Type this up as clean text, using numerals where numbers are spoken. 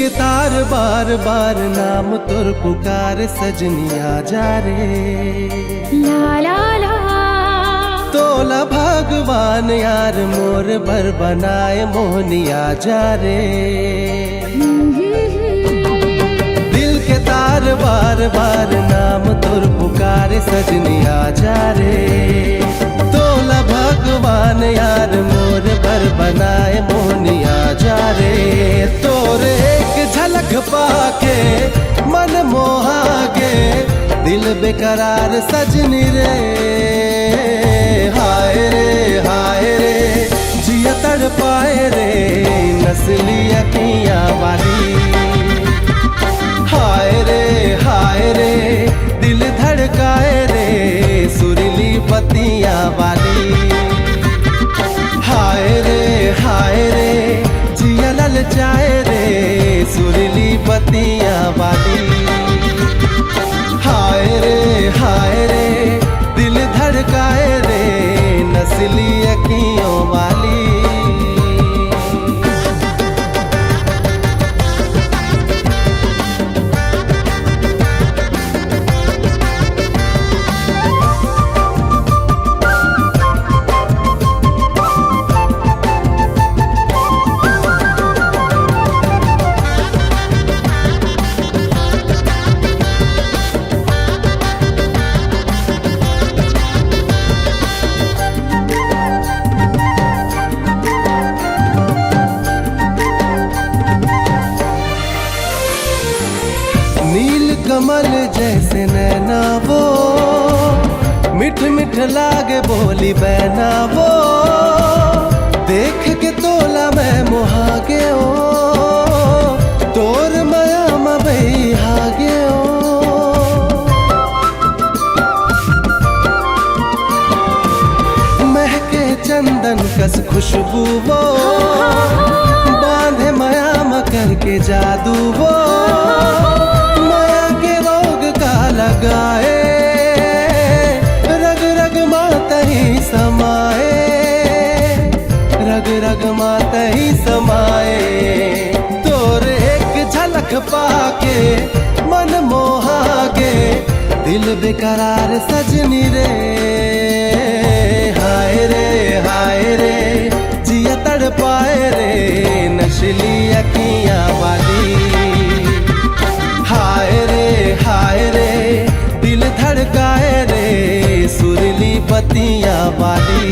के तार बार बार नाम तुर पुकार सजनिया जा रे। ला ला ला तोला भगवान यार मोर भर बनाए मोहनिया जा रे। दिल के तार बार बार नाम तुर पुकार सजनिया जा रे। तोला भगवान यार मोर भर बनाए मोहनिया जा रे। तोरे एक झलक पाके मन मोहा के दिल बेकरार सजनी रे। हाय रे जिया तड़ पाए रे नस्ली अखियां वाली। हाय रे दिल धड़काए रे सुरीली बत्तियां वाली। हाय रे जिया ललचाए रे सुरीली बत्तियां वाली। हाय रे दिल धड़काए रे नस्ली अखियों वाली। नील कमल जैसे नैना वो मिठ मिठ लागे बोली बहना वो। देख के तोला मैं मुहा गे ओ तोर माया मबई हागे ओ। महके चंदन कस खुशबू वो बांधे माया मकर के जादू वो। लगाए रग रग मात ही समाए रग रग मात ही समाए। तोर एक झलक पाके मन मोहा के दिल बेकरार सजनी रे। हाय रे जिया तड़ पाए रे नस्ली अखियां वाली। हाय रे दिल धड़काए रे सुरीली बत्तियां वाली।